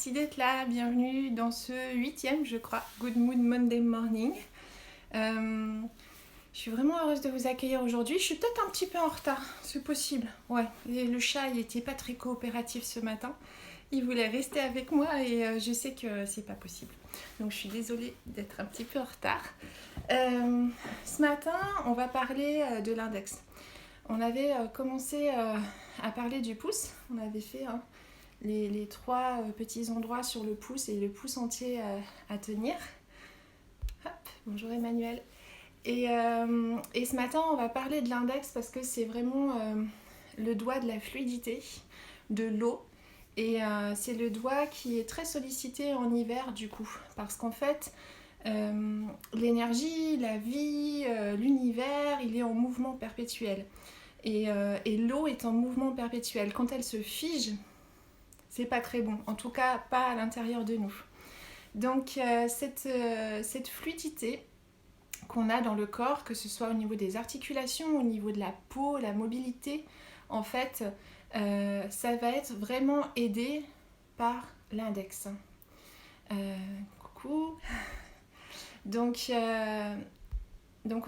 merci d'être là, bienvenue dans ce 8e, je crois, Good Mood Monday Morning. Je suis vraiment heureuse de vous accueillir aujourd'hui. Je suis peut-être un petit peu en retard, c'est possible. Ouais, et le chat, il était pas très coopératif ce matin. Il voulait rester avec moi et je sais que c'est pas possible. Donc je suis désolée d'être un petit peu en retard. Ce matin, on va parler de l'index. On avait commencé à parler du pouce. On avait fait les trois petits endroits sur le pouce et le pouce entier à tenir. Hop, bonjour Emmanuel. Et ce matin, on va parler de l'index parce que c'est vraiment le doigt de la fluidité, de l'eau. Et c'est le doigt qui est très sollicité en hiver du coup. Parce qu'en fait, l'énergie, la vie, l'univers, il est en mouvement perpétuel. Et l'eau est en mouvement perpétuel. Quand elle se fige, c'est pas très bon. En tout cas, pas à l'intérieur de nous. Donc cette fluidité qu'on a dans le corps, que ce soit au niveau des articulations, au niveau de la peau, la mobilité, en fait, ça va être vraiment aidé par l'index. Coucou. Donc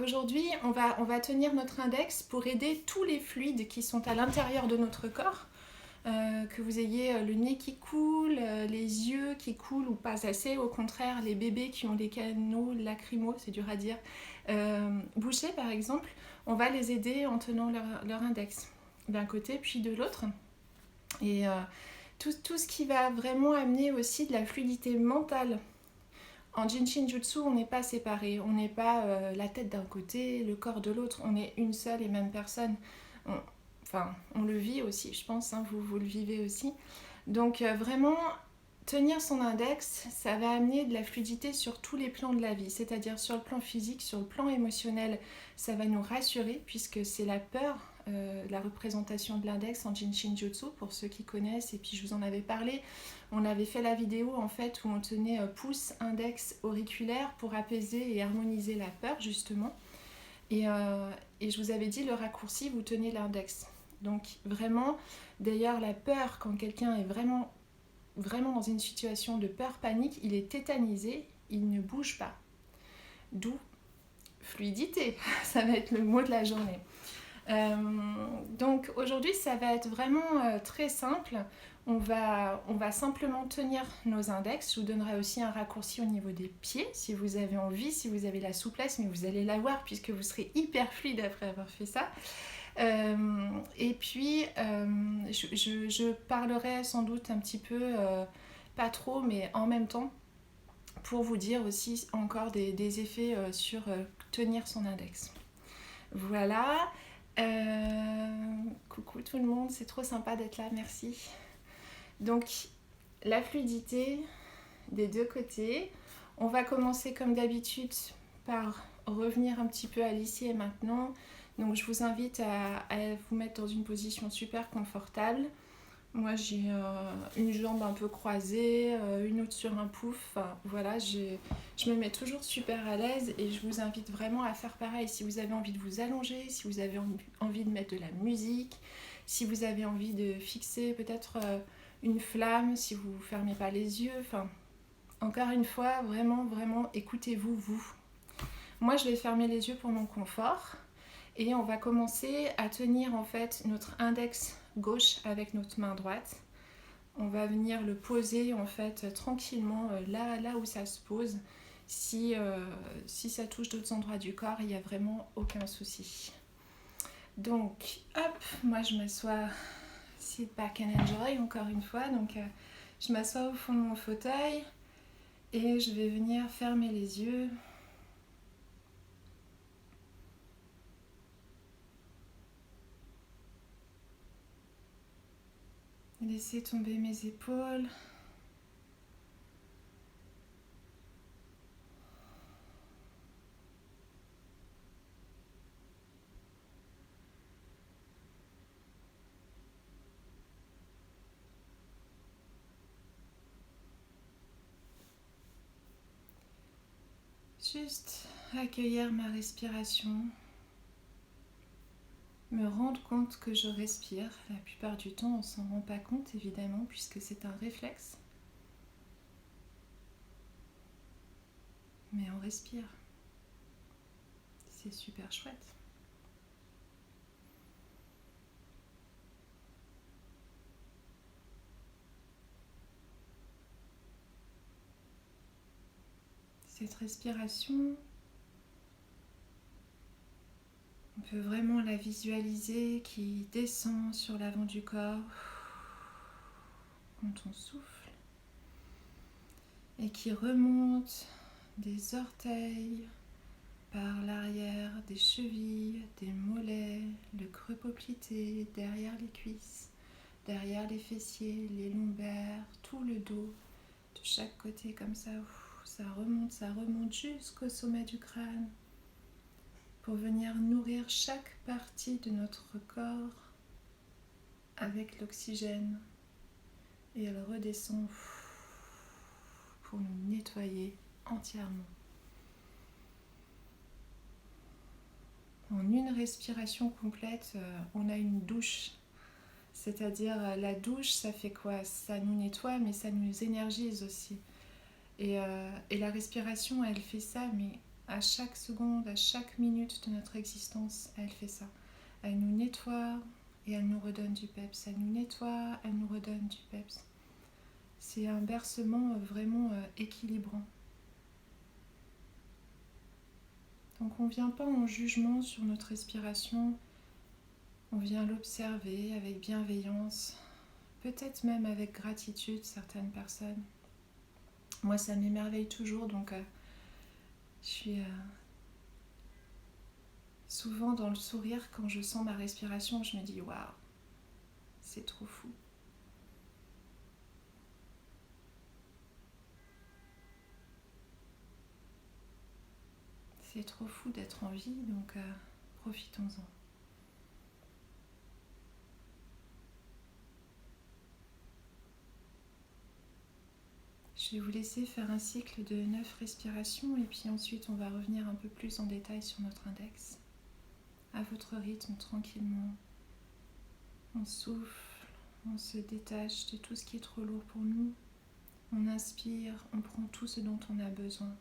aujourd'hui, on va tenir notre index pour aider tous les fluides qui sont à l'intérieur de notre corps. Que vous ayez le nez qui coule, les yeux qui coulent ou pas assez, au contraire, les bébés qui ont des canaux lacrymaux, c'est dur à dire, bouchés par exemple, on va les aider en tenant leur index d'un côté puis de l'autre. Et tout ce qui va vraiment amener aussi de la fluidité mentale. En Jinshin Jutsu, on n'est pas séparés, on n'est pas la tête d'un côté, le corps de l'autre, on est une seule et même personne. On le vit aussi, je pense, vous le vivez aussi. Donc vraiment, tenir son index, ça va amener de la fluidité sur tous les plans de la vie, c'est-à-dire sur le plan physique, sur le plan émotionnel, ça va nous rassurer puisque c'est la peur, la représentation de l'index en Jinshin Jutsu, pour ceux qui connaissent, et puis je vous en avais parlé. On avait fait la vidéo en fait où on tenait pouce, index, auriculaire pour apaiser et harmoniser la peur justement. Et je vous avais dit le raccourci, vous tenez l'index. Donc vraiment, d'ailleurs la peur, quand quelqu'un est vraiment dans une situation de peur, panique, il est tétanisé, il ne bouge pas. D'où fluidité, ça va être le mot de la journée. Donc aujourd'hui ça va être vraiment très simple. On va simplement tenir nos index. Je vous donnerai aussi un raccourci au niveau des pieds si vous avez envie, si vous avez la souplesse, mais vous allez l'avoir puisque vous serez hyper fluide après avoir fait ça. Et puis je parlerai sans doute un petit peu, pas trop, mais en même temps, pour vous dire aussi encore des effets sur tenir son index. Voilà. Coucou tout le monde, c'est trop sympa d'être là, merci. Donc la fluidité des deux côtés. On va commencer comme d'habitude par revenir un petit peu à l'ici et maintenant. Donc je vous invite à vous mettre dans une position super confortable. Moi j'ai une jambe un peu croisée, une autre sur un pouf. Enfin, voilà, je me mets toujours super à l'aise et je vous invite vraiment à faire pareil. Si vous avez envie de vous allonger, si vous avez envie de mettre de la musique, si vous avez envie de fixer peut-être une flamme, si vous ne fermez pas les yeux. Enfin, encore une fois, vraiment, vraiment, écoutez-vous, vous. Moi, je vais fermer les yeux pour mon confort. Et on va commencer à tenir en fait notre index gauche avec notre main droite. On va venir le poser en fait tranquillement là où ça se pose. Si ça touche d'autres endroits du corps, il n'y a vraiment aucun souci. Donc, hop, moi je m'assois, sit back and enjoy encore une fois. Donc, je m'assois au fond de mon fauteuil et je vais venir fermer les yeux. Laisser tomber mes épaules. Juste accueillir ma respiration. Me rendre compte que je respire. La plupart du temps, on ne s'en rend pas compte, évidemment, puisque c'est un réflexe. mais on respire. C'est super chouette. Cette respiration, on peut vraiment la visualiser qui descend sur l'avant du corps quand on souffle et qui remonte des orteils par l'arrière des chevilles, des mollets, le creux poplité, derrière les cuisses, derrière les fessiers, les lombaires, tout le dos, de chaque côté comme ça. Ça remonte jusqu'au sommet du crâne pour venir nourrir chaque partie de notre corps avec l'oxygène. Et elle redescend pour nous nettoyer entièrement. En une respiration complète, on a une douche. C'est-à-dire, la douche, ça fait quoi? Ça nous nettoie, mais ça nous énergise aussi. Et la respiration, elle fait ça, mais à chaque seconde, à chaque minute de notre existence, elle fait ça. Elle nous nettoie et elle nous redonne du peps. Elle nous nettoie, elle nous redonne du peps. C'est un bercement vraiment équilibrant. Donc on ne vient pas en jugement sur notre respiration, on vient l'observer avec bienveillance, peut-être même avec gratitude certaines personnes. Moi ça m'émerveille toujours, donc je suis souvent dans le sourire quand je sens ma respiration, je me dis waouh, c'est trop fou. C'est trop fou d'être en vie, donc profitons-en. Je vais vous laisser faire un cycle de 9 respirations et puis ensuite on va revenir un peu plus en détail sur notre index. À votre rythme, tranquillement. On souffle, on se détache de tout ce qui est trop lourd pour nous. On inspire, on prend tout ce dont on a besoin.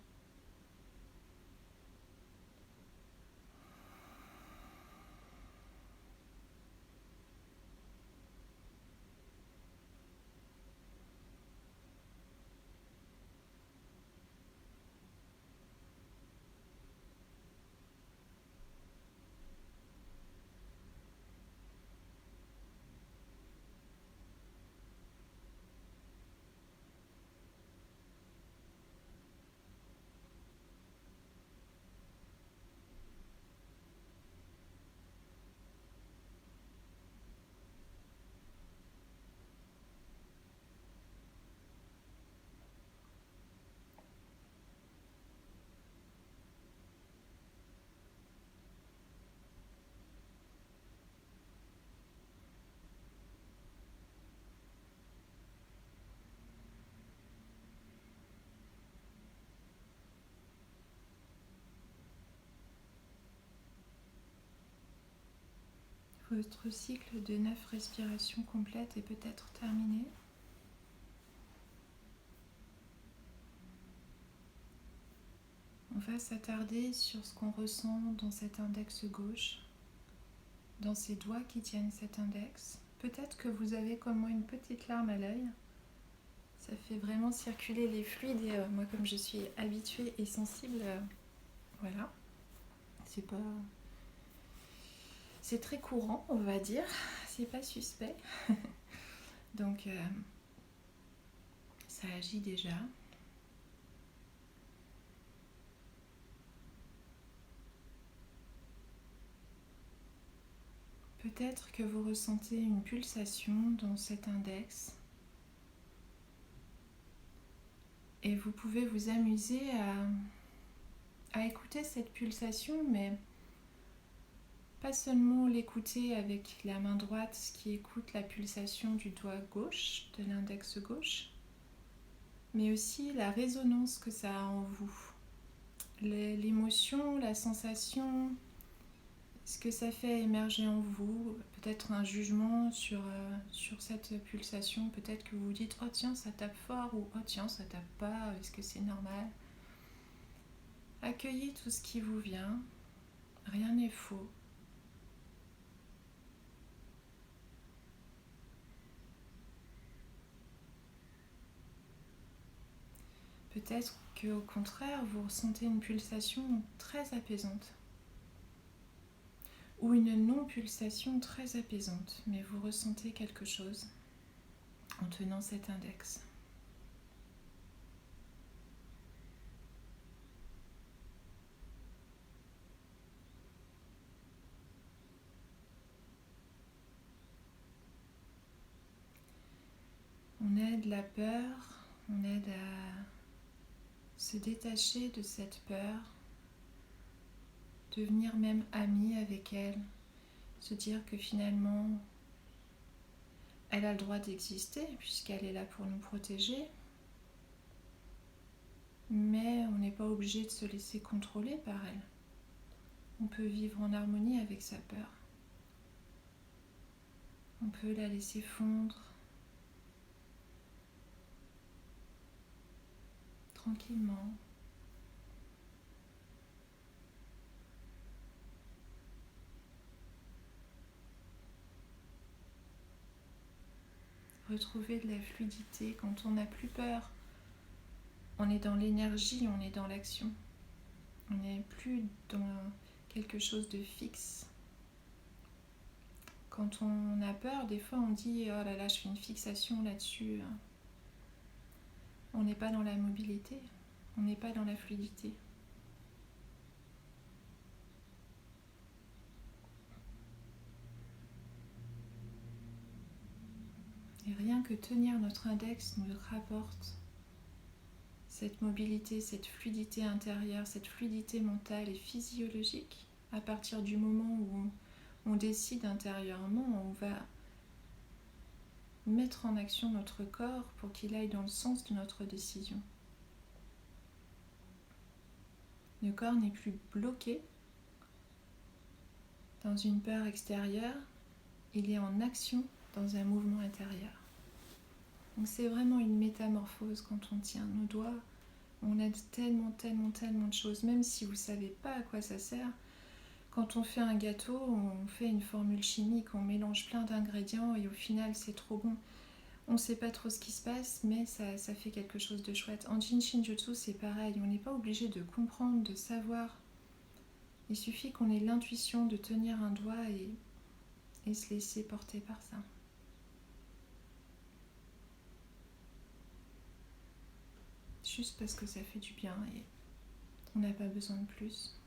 Votre cycle de 9 respirations complètes est peut-être terminé. On va s'attarder sur ce qu'on ressent dans cet index gauche, dans ces doigts qui tiennent cet index. Peut-être que vous avez comme moi une petite larme à l'œil. Ça fait vraiment circuler les fluides et moi comme je suis habituée et sensible, voilà. C'est très courant, on va dire. C'est pas suspect. Donc ça agit déjà. Peut-être que vous ressentez une pulsation dans cet index. Et vous pouvez vous amuser à écouter cette pulsation, mais pas seulement l'écouter avec la main droite qui écoute la pulsation du doigt gauche, de l'index gauche, mais aussi la résonance que ça a en vous. L'émotion, la sensation, ce que ça fait émerger en vous, peut-être un jugement sur cette pulsation, peut-être que vous vous dites « Oh tiens, ça tape fort » ou « Oh tiens, ça tape pas, est-ce que c'est normal ?» Accueillez tout ce qui vous vient, rien n'est faux. Peut-être qu'au contraire, vous ressentez une pulsation très apaisante ou une non-pulsation très apaisante, mais vous ressentez quelque chose en tenant cet index. On aide la peur, on aide à se détacher de cette peur, devenir même ami avec elle, se dire que finalement elle a le droit d'exister puisqu'elle est là pour nous protéger, mais on n'est pas obligé de se laisser contrôler par elle. On peut vivre en harmonie avec sa peur. On peut la laisser fondre tranquillement. Retrouver de la fluidité quand on n'a plus peur. On est dans l'énergie, on est dans l'action. On n'est plus dans quelque chose de fixe. Quand on a peur, des fois on dit « Oh là là, je fais une fixation là-dessus ». On n'est pas dans la mobilité, on n'est pas dans la fluidité. Et rien que tenir notre index nous rapporte cette mobilité, cette fluidité intérieure, cette fluidité mentale et physiologique à partir du moment où on décide intérieurement, on va mettre en action notre corps pour qu'il aille dans le sens de notre décision. Le corps n'est plus bloqué dans une peur extérieure, il est en action dans un mouvement intérieur. Donc c'est vraiment une métamorphose quand on tient nos doigts. On aide tellement de choses, même si vous ne savez pas à quoi ça sert. Quand on fait un gâteau, on fait une formule chimique, on mélange plein d'ingrédients et au final c'est trop bon. On ne sait pas trop ce qui se passe, mais ça fait quelque chose de chouette. En Jin Shin Jutsu, c'est pareil, on n'est pas obligé de comprendre, de savoir. Il suffit qu'on ait l'intuition de tenir un doigt et se laisser porter par ça. Juste parce que ça fait du bien et on n'a pas besoin de plus.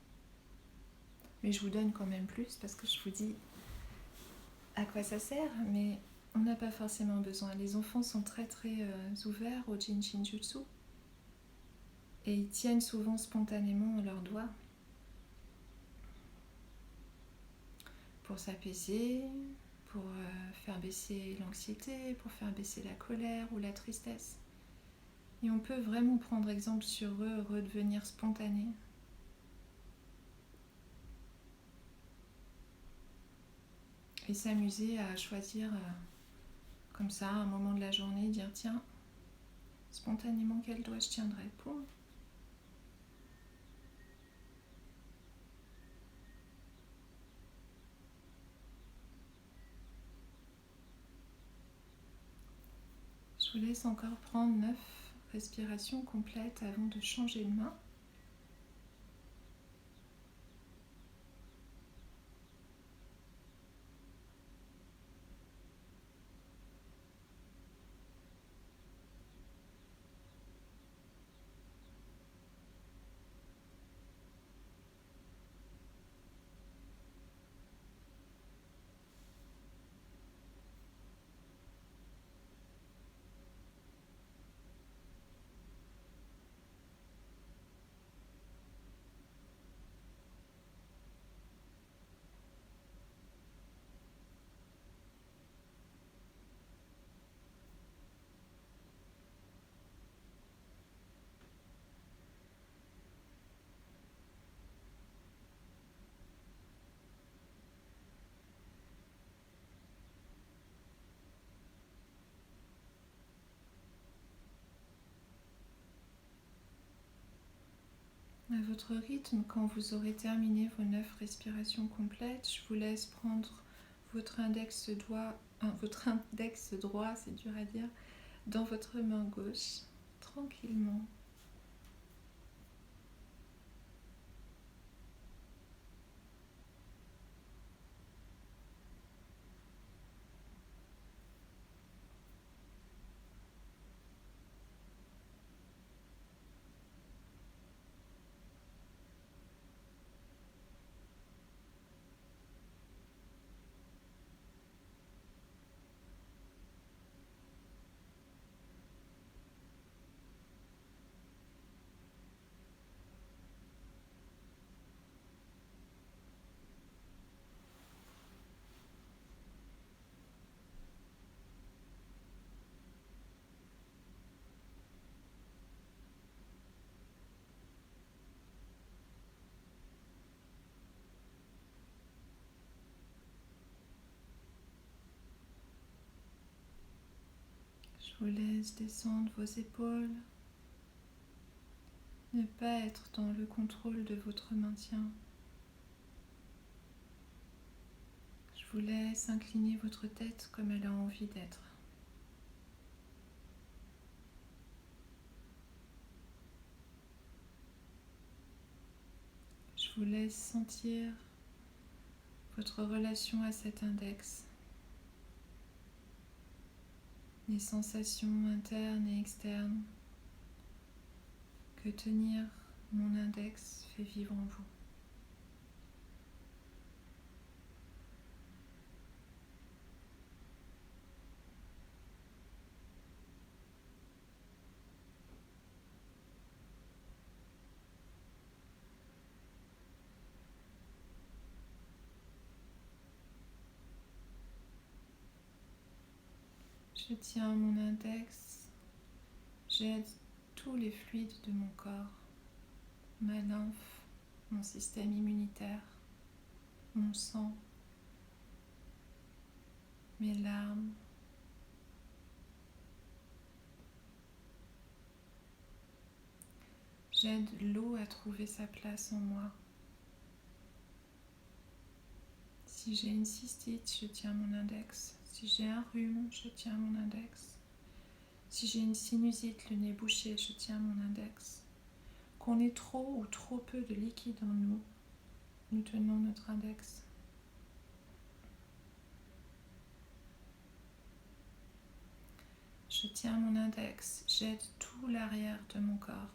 Mais je vous donne quand même plus parce que je vous dis à quoi ça sert, mais on n'a pas forcément besoin. Les enfants sont très ouverts au Jin Shin Jutsu et ils tiennent souvent spontanément leurs doigts pour s'apaiser, pour faire baisser l'anxiété, pour faire baisser la colère ou la tristesse. Et on peut vraiment prendre exemple sur eux, redevenir spontané. Et s'amuser à choisir comme ça, à un moment de la journée, dire tiens, spontanément quel doigt je tiendrai. Poum. Je vous laisse encore prendre 9 respirations complètes avant de changer de main. À votre rythme, quand vous aurez terminé vos 9 respirations complètes, je vous laisse prendre votre index droit, c'est dur à dire, dans votre main gauche, tranquillement. Je vous laisse descendre vos épaules, ne pas être dans le contrôle de votre maintien. Je vous laisse incliner votre tête comme elle a envie d'être. Je vous laisse sentir votre relation à cet index, les sensations internes et externes que tenir mon index fait vivre en vous. Je tiens mon index, j'aide tous les fluides de mon corps, ma lymphe, mon système immunitaire, mon sang, mes larmes. J'aide l'eau à trouver sa place en moi. Si j'ai une cystite, je tiens mon index. Si j'ai un rhume, je tiens mon index. Si j'ai une sinusite, le nez bouché, je tiens mon index. Qu'on ait trop ou trop peu de liquide en nous, nous tenons notre index. Je tiens mon index, j'aide tout l'arrière de mon corps.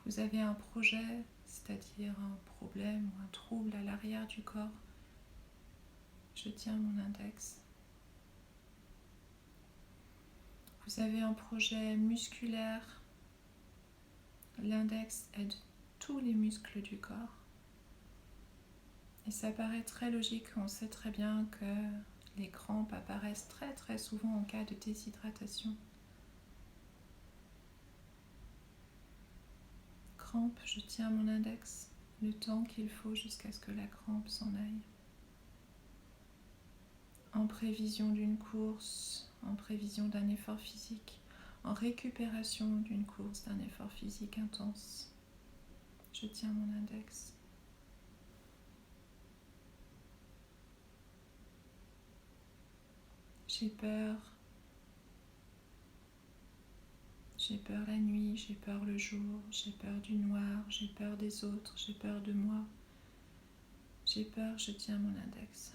Vous avez un projet, c'est-à-dire un problème ou un trouble à l'arrière du corps, je tiens mon index. Vous avez un projet musculaire, l'index aide tous les muscles du corps. Et ça paraît très logique, on sait très bien que les crampes apparaissent très très souvent en cas de déshydratation. Crampe, je tiens mon index, le temps qu'il faut jusqu'à ce que la crampe s'en aille. En prévision d'une course, en prévision d'un effort physique, en récupération d'une course, d'un effort physique intense, je tiens mon index. J'ai peur la nuit, j'ai peur le jour, j'ai peur du noir, j'ai peur des autres, j'ai peur de moi. J'ai peur, je tiens mon index.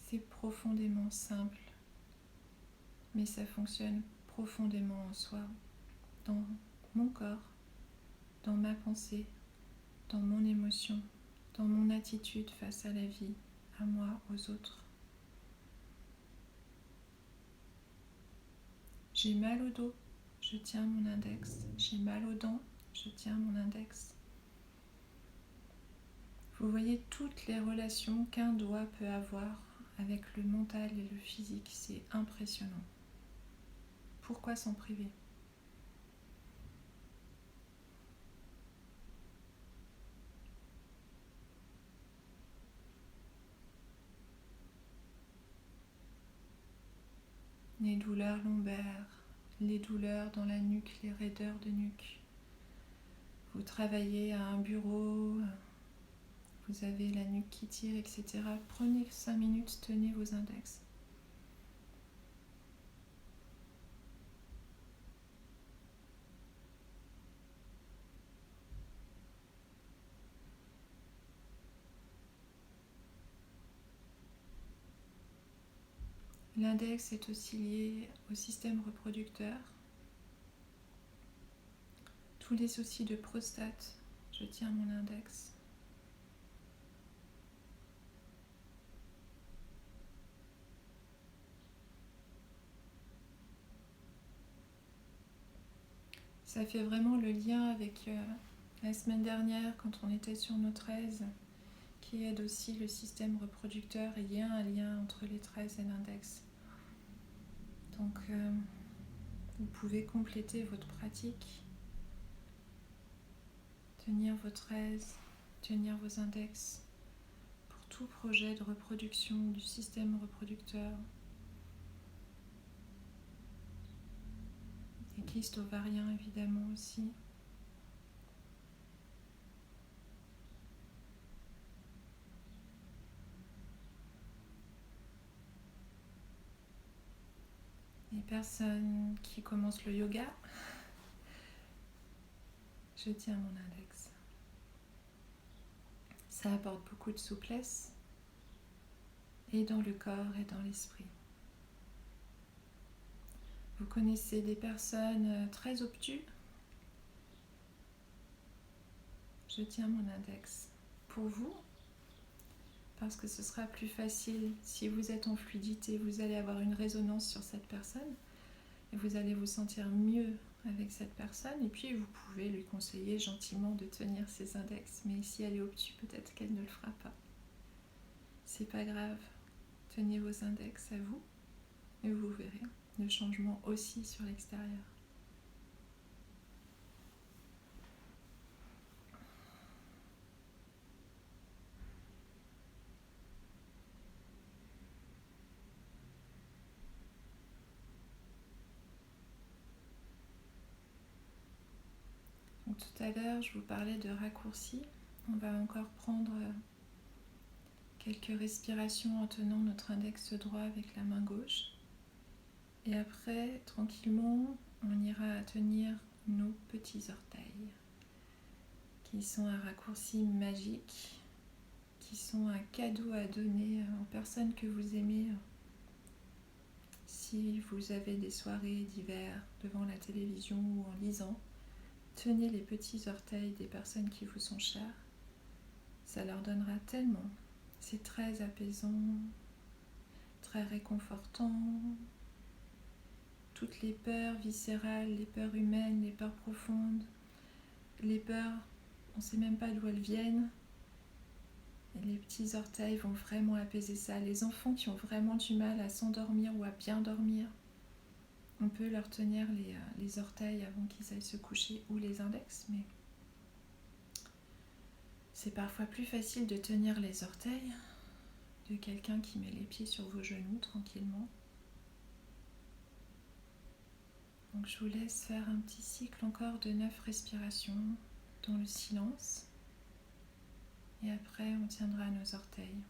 C'est profondément simple, mais ça fonctionne profondément en soi, dans mon corps, dans ma pensée, dans mon émotion, dans mon attitude face à la vie, à moi, aux autres. J'ai mal au dos, je tiens mon index. J'ai mal aux dents, je tiens mon index. Vous voyez toutes les relations qu'un doigt peut avoir avec le mental et le physique, c'est impressionnant. Pourquoi s'en priver ? Les douleurs lombaires, les douleurs dans la nuque, les raideurs de nuque. Vous travaillez à un bureau, vous avez la nuque qui tire, etc. Prenez 5 minutes, tenez vos index. L'index est aussi lié au système reproducteur. Tous les soucis de prostate, je tiens mon index. Ça fait vraiment le lien avec la semaine dernière quand on était sur nos 13, qui aide aussi le système reproducteur, et il y a un lien entre les 13 et l'index. Donc vous pouvez compléter votre pratique, tenir vos 13, tenir vos index pour tout projet de reproduction du système reproducteur. Les kystes ovariens évidemment aussi. Les personnes qui commencent le yoga, je tiens mon index. Ça apporte beaucoup de souplesse, et dans le corps et dans l'esprit. Vous connaissez des personnes très obtus, je tiens mon index pour vous, parce que ce sera plus facile. Si vous êtes en fluidité, vous allez avoir une résonance sur cette personne et vous allez vous sentir mieux avec cette personne, et puis vous pouvez lui conseiller gentiment de tenir ses index, mais si elle est obtuse, peut-être qu'elle ne le fera pas. C'est pas grave, tenez vos index à vous et vous verrez le changement aussi sur l'extérieur. Donc, tout à l'heure, je vous parlais de raccourcis. On va encore prendre quelques respirations en tenant notre index droit avec la main gauche. Et après, tranquillement, on ira tenir nos petits orteils, qui sont un raccourci magique, qui sont un cadeau à donner aux personnes que vous aimez. Si vous avez des soirées d'hiver devant la télévision ou en lisant, tenez les petits orteils des personnes qui vous sont chères. Ça leur donnera tellement. C'est très apaisant, très réconfortant. Toutes les peurs viscérales, les peurs humaines, les peurs profondes, les peurs, on ne sait même pas d'où elles viennent. Et les petits orteils vont vraiment apaiser ça. Les enfants qui ont vraiment du mal à s'endormir ou à bien dormir, on peut leur tenir les orteils avant qu'ils aillent se coucher, ou les index, mais c'est parfois plus facile de tenir les orteils de quelqu'un qui met les pieds sur vos genoux tranquillement. Donc je vous laisse faire un petit cycle encore de 9 respirations dans le silence. Et après, on tiendra nos orteils.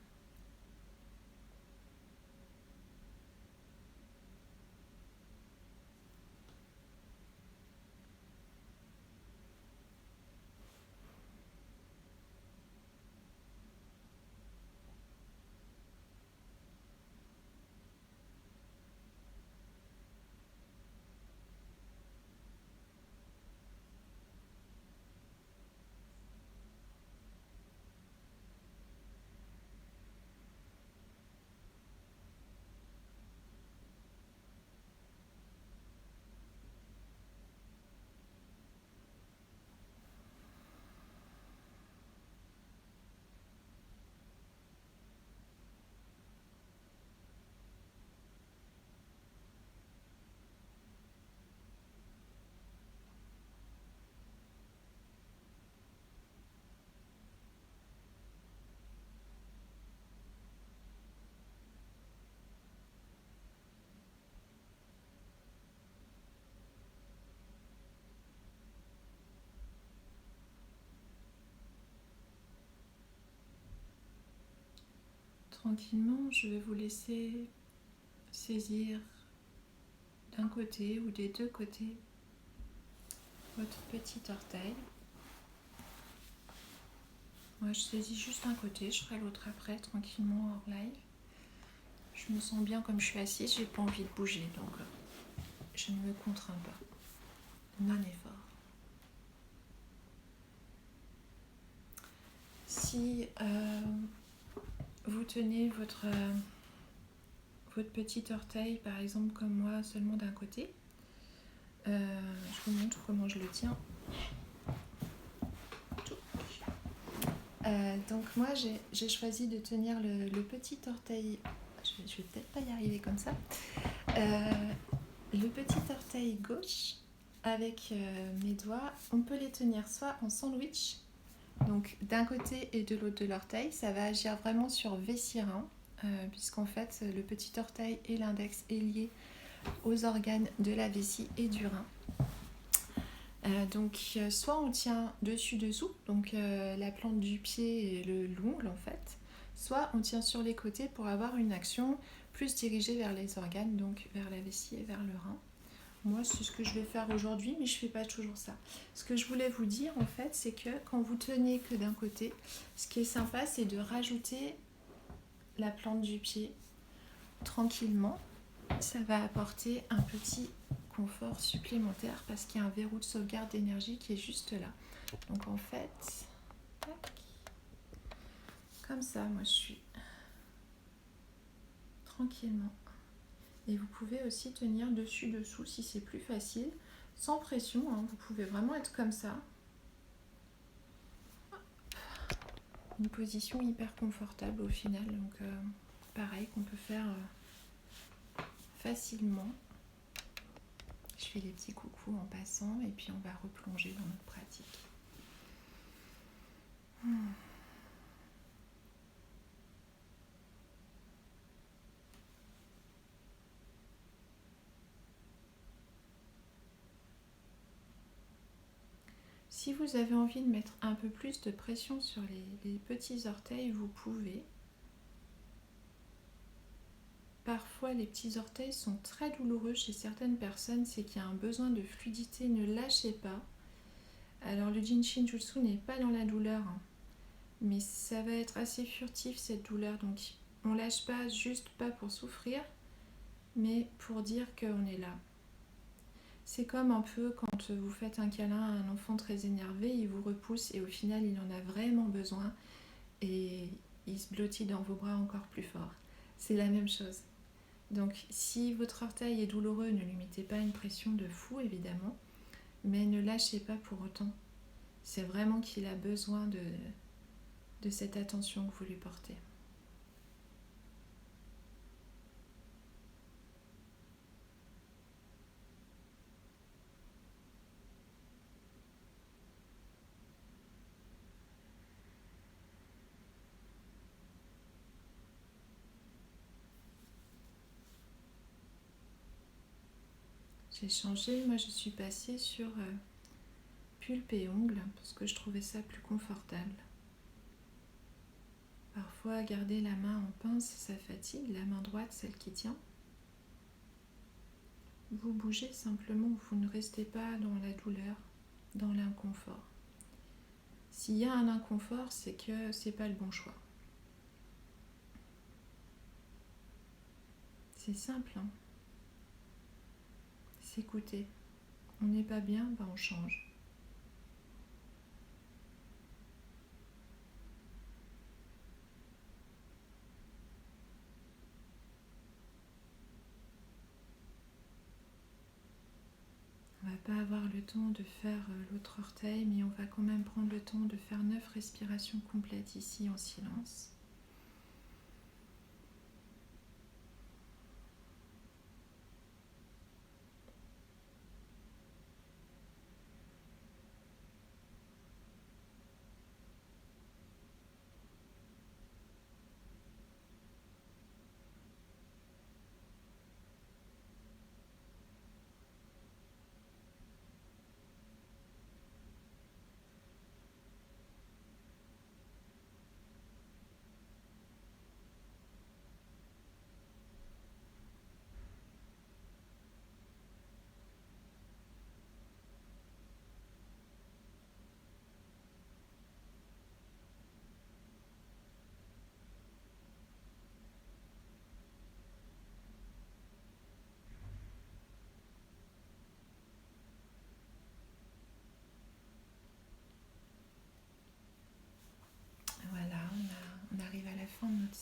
Tranquillement, je vais vous laisser saisir d'un côté ou des deux côtés votre petit orteil. Moi, je saisis juste un côté, je ferai l'autre après, tranquillement hors live. Je me sens bien comme je suis assise, j'ai pas envie de bouger, donc je ne me contrains pas. Non-effort. Si vous tenez votre petit orteil, par exemple comme moi, seulement d'un côté, je vous montre comment je le tiens. Donc moi, j'ai choisi de tenir le petit orteil, je vais peut-être pas y arriver comme ça, le petit orteil gauche avec mes doigts. On peut les tenir soit en sandwich, donc d'un côté et de l'autre de l'orteil. Ça va agir vraiment sur vessie-rein, puisqu'en fait le petit orteil et l'index est lié aux organes de la vessie et du rein. Donc soit on tient dessus-dessous, donc la plante du pied et l'ongle en fait, soit on tient sur les côtés pour avoir une action plus dirigée vers les organes, donc vers la vessie et vers le rein. Moi, c'est ce que je vais faire aujourd'hui, mais je ne fais pas toujours ça. Ce que je voulais vous dire, en fait, c'est que quand vous tenez que d'un côté, ce qui est sympa, c'est de rajouter la plante du pied tranquillement. Ça va apporter un petit confort supplémentaire parce qu'il y a un verrou de sauvegarde d'énergie qui est juste là. Donc en fait, tac, comme ça, moi je suis tranquillement. Et vous pouvez aussi tenir dessus-dessous si c'est plus facile, sans pression, hein. Vous pouvez vraiment être comme ça. Une position hyper confortable au final, donc pareil qu'on peut faire facilement. Je fais les petits coucous en passant et puis on va replonger dans notre pratique. Si vous avez envie de mettre un peu plus de pression sur les petits orteils, vous pouvez. Parfois, les petits orteils sont très douloureux chez certaines personnes, c'est qu'il y a un besoin de fluidité, ne lâchez pas. Alors le Jinshin Jutsu n'est pas dans la douleur, hein, mais ça va être assez furtif cette douleur, donc on lâche pas, juste pas pour souffrir, mais pour dire qu'on est là. C'est comme un peu quand vous faites un câlin à un enfant très énervé, il vous repousse et au final il en a vraiment besoin et il se blottit dans vos bras encore plus fort. C'est la même chose. Donc si votre orteil est douloureux, ne lui mettez pas une pression de fou évidemment, mais ne lâchez pas pour autant. C'est vraiment qu'il a besoin de cette attention que vous lui portez. J'ai changé, moi je suis passée sur pulpe et ongles parce que je trouvais ça plus confortable. Parfois garder la main en pince ça fatigue, la main droite celle qui tient. Vous bougez simplement, vous ne restez pas dans la douleur, dans l'inconfort. S'il y a un inconfort, c'est que c'est pas le bon choix. C'est simple, hein. S'écouter. On n'est pas bien, ben on change. On va pas avoir le temps de faire l'autre orteil, mais on va quand même prendre le temps de faire 9 respirations complètes ici en silence.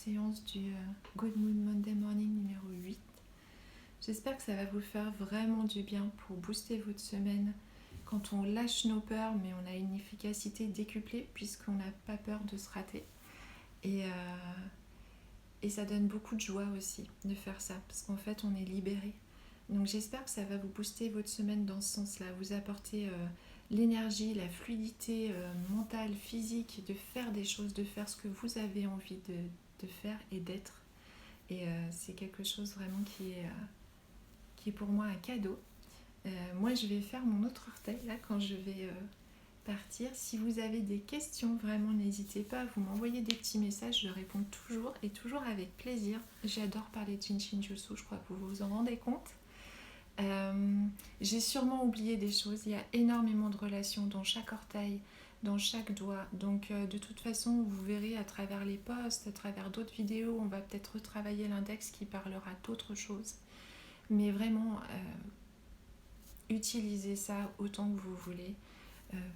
séance du Good Mood Monday Morning numéro 8. J'espère que ça va vous faire vraiment du bien pour booster votre semaine quand on lâche nos peurs, mais on a une efficacité décuplée puisqu'on n'a pas peur de se rater. Et ça donne beaucoup de joie aussi de faire ça, parce qu'en fait on est libéré. Donc j'espère que ça va vous booster votre semaine dans ce sens-là, vous apporter l'énergie, la fluidité mentale, physique, de faire des choses, de faire ce que vous avez envie de faire et d'être. Et c'est quelque chose vraiment qui est pour moi un cadeau. Moi je vais faire mon autre orteil là quand je vais partir. Si vous avez des questions, vraiment n'hésitez pas à vous m'envoyer des petits messages, je réponds toujours et toujours avec plaisir. J'adore parler de Jinshin-Jutsu, je crois que vous vous en rendez compte. J'ai sûrement oublié des choses, il y a énormément de relations dans chaque orteil, dans chaque doigt, donc de toute façon vous verrez à travers les posts, à travers d'autres vidéos, on va peut-être retravailler l'index qui parlera d'autres choses, mais vraiment utilisez ça autant que vous voulez.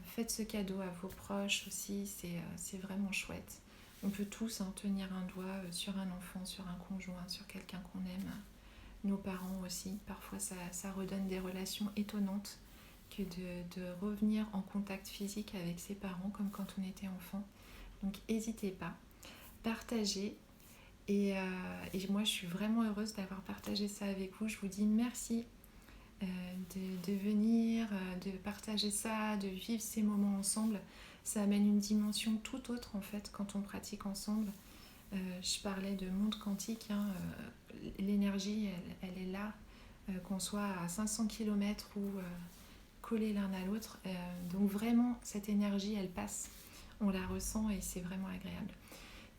Faites ce cadeau à vos proches aussi, c'est vraiment chouette. On peut tous tenir un doigt sur un enfant, sur un conjoint, sur quelqu'un qu'on aime. Nos parents aussi, parfois ça redonne des relations étonnantes que de revenir en contact physique avec ses parents comme quand on était enfant. Donc n'hésitez pas, partagez. Et moi je suis vraiment heureuse d'avoir partagé ça avec vous. Je vous dis merci de venir, de partager ça, de vivre ces moments ensemble. Ça amène une dimension tout autre en fait quand on pratique ensemble. Je parlais de monde quantique, l'énergie elle est là, qu'on soit à 500 km ou collés l'un à l'autre. Donc vraiment cette énergie elle passe, on la ressent et c'est vraiment agréable.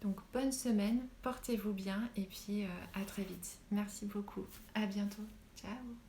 Donc bonne semaine, portez-vous bien et puis à très vite. Merci beaucoup, à bientôt, ciao.